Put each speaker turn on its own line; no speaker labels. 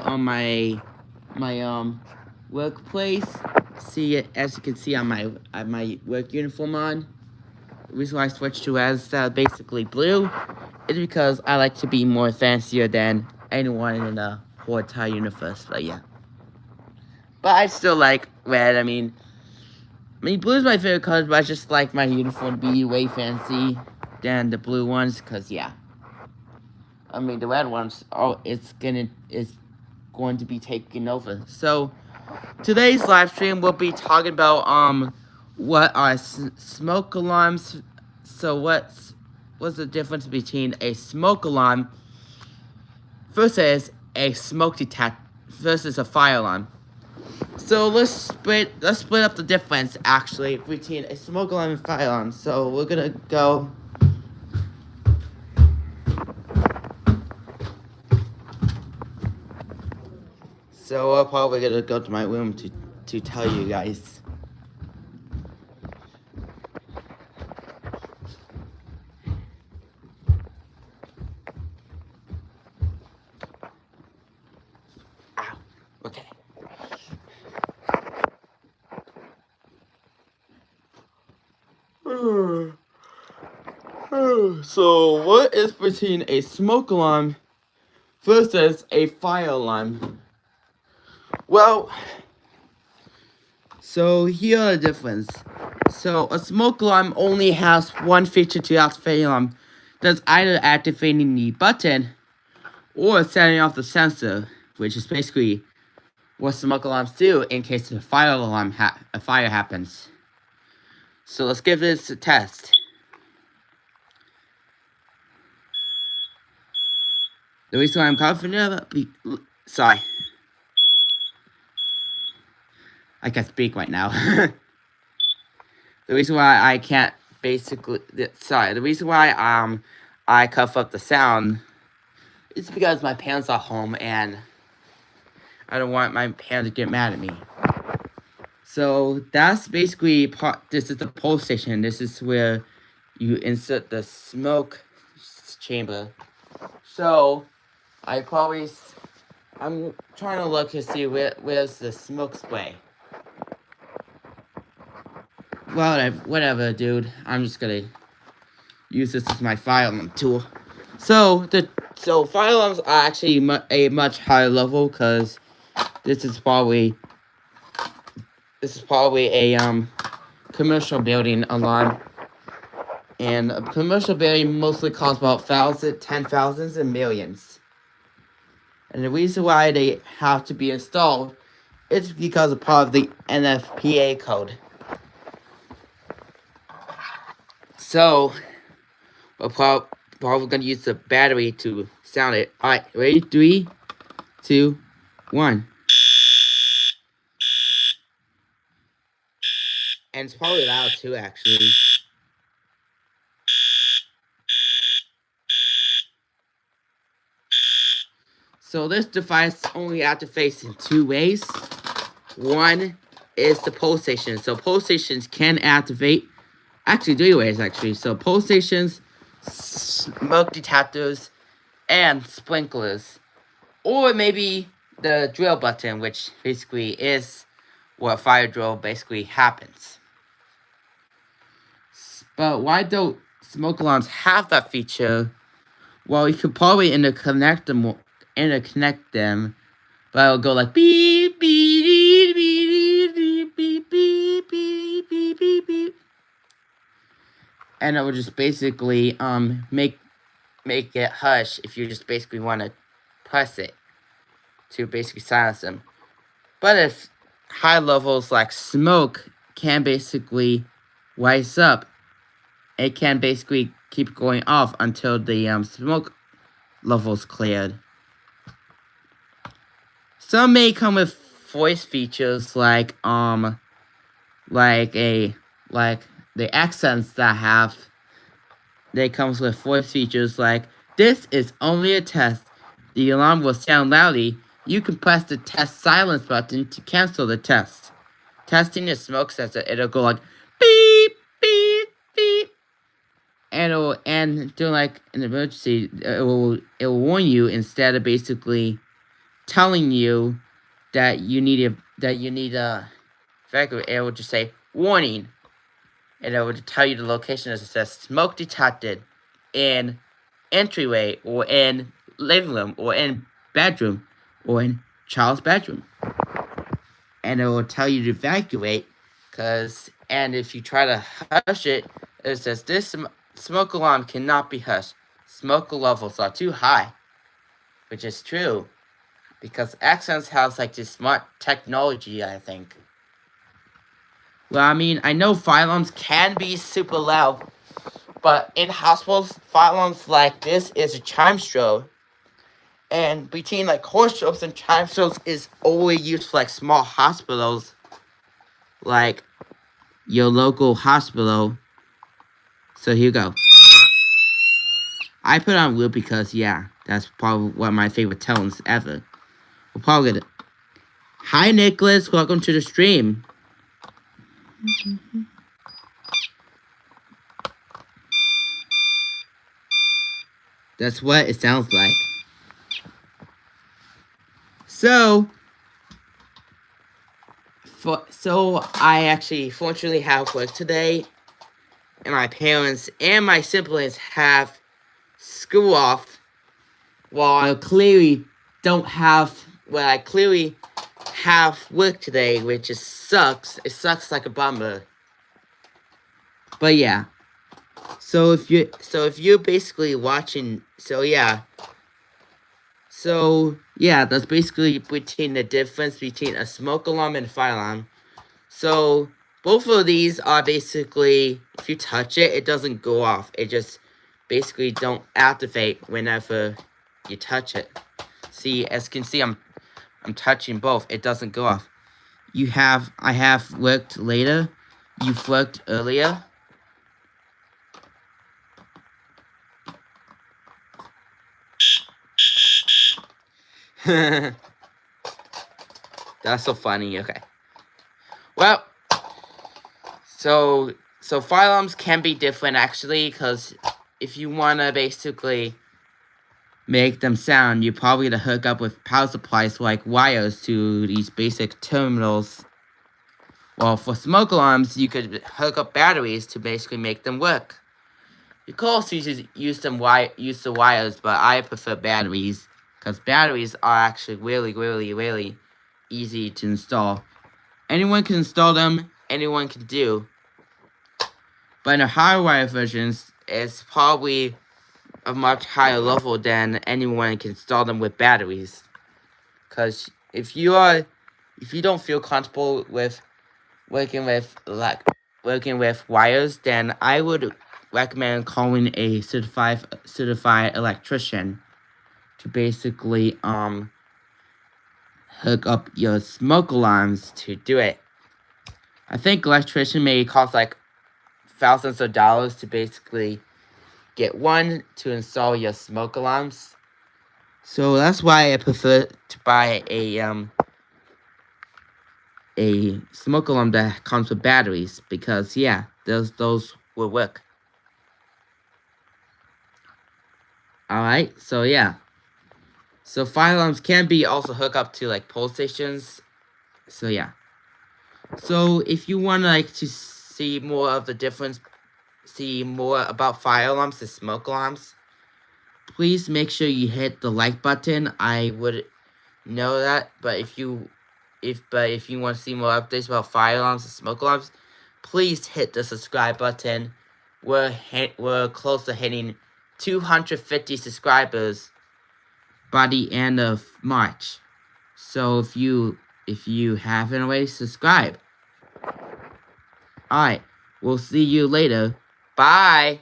on my workplace. See it, as you can see on my work uniform on. The reason why I switched to as basically blue is because I like to be more fancier than anyone in the whole entire universe. But yeah, but I still like red. Blue is my favorite color, but I just like my uniform to be way fancy than the blue ones. Cause yeah, the red ones. Oh, it's going to be taking over. So today's live stream we'll be talking about what are smoke alarms. So what's the difference between a smoke alarm versus a smoke detector versus a fire alarm? So let's split up the difference actually between a smoke alarm and fire alarm. So we're gonna go. So we're probably gonna go to my room to tell you guys. Ow. Okay. So what is between a smoke alarm versus a fire alarm? Well, so here are the difference. So a smoke alarm only has one feature to activate alarm. That's either activating the button or setting off the sensor, which is basically what smoke alarms do in case a fire alarm a fire happens. So let's give this a test. The reason why I'm confident sorry. I can speak right now. The reason why I can't the reason why I cuff up the sound is because my parents are home and I don't want my parents to get mad at me. So that's basically this is the pole station. This is where you insert the smoke chamber. So I'm trying to look to see where's the smoke spray. Well, whatever, dude. I'm just gonna use this as my fire alarm tool. So fire alarms are actually a much higher level because this is probably a commercial building alarm, and a commercial building mostly costs about thousands and millions. And the reason why they have to be installed is because of part of the NFPA code. So we're probably gonna use the battery to sound it. Alright, ready? 3, 2, 1. And it's probably loud too, actually. So this device only activates in 2 ways. One is the pole station. So pole stations can activate, actually 3 ways actually. So pole stations, smoke detectors, and sprinklers. Or maybe the drill button, which basically is what a fire drill basically happens. But why don't smoke alarms have that feature? Well, you could probably interconnect them, but it'll go like beep beep beep beep beep beep beep beep beep beep, and it will just basically make it hush if you just basically want to press it to basically silence them. But if high levels like smoke can basically rise up, it can basically keep going off until the smoke levels cleared. Some may come with voice features like the accents that have. They comes with voice features like, "This is only a test. The alarm will sound loudly. You can press the test silence button to cancel the test. Testing the smoke sensor, it'll go like beep beep beep." And during like an emergency, it will warn you instead of basically telling you that you need a evacuate, it will just say warning, and it will tell you the location as it says smoke detected in entryway or in living room or in bedroom or in child's bedroom, and it will tell you to evacuate. And if you try to hush it, it says this smoke alarm cannot be hushed. Smoke levels are too high, which is true, because Xsense has like this smart technology, I think. Well, I mean, I know fire alarms can be super loud, but in hospitals, fire alarms like this is a chime strobe. And between like horse strobes and chime strobes is only used for like small hospitals, like your local hospital. So here you go. I put on loop because, yeah, that's probably one of my favorite tones ever. We'll probably get it. Hi, Nicholas. Welcome to the stream. That's what it sounds like. So I actually fortunately have work today, and my parents and my siblings have school off. Well, I clearly have work today, which just sucks. It sucks like a bummer. But yeah. So if you're basically watching, that's basically between the difference between a smoke alarm and a fire alarm. So both of these are basically, if you touch it, it doesn't go off. It just basically don't activate whenever you touch it. See, as you can see, I'm touching both. It doesn't go off. I have worked later. You've worked earlier. That's so funny. Okay. Well, so fire alarms can be different actually, because if you wanna basically make them sound, you probably gotta hook up with power supplies like wires to these basic terminals. Well, for smoke alarms, you could hook up batteries to basically make them work. You could also use the wires, but I prefer batteries, because batteries are actually really, really, really easy to install. Anyone can install them, anyone can do. But in the hardwire versions, it's probably a much higher level than anyone can install them with batteries. Because if you don't feel comfortable with working with wires, then I would recommend calling a certified electrician to basically hook up your smoke alarms to do it. I think electrician may cost like thousands of dollars to basically get one to install your smoke alarms. So that's why I prefer to buy a smoke alarm that comes with batteries, because yeah, those will work. Alright, so yeah. So fire alarms can be also hooked up to like pole stations. So yeah. So if you want to see more of the difference, see more about fire alarms and smoke alarms, please make sure you hit the like button. I would know that, but if you want to see more updates about fire alarms and smoke alarms, please hit the subscribe button. We're close to hitting 250 subscribers by the end of March. So if you haven't already, subscribe. Alright, we'll see you later. Bye!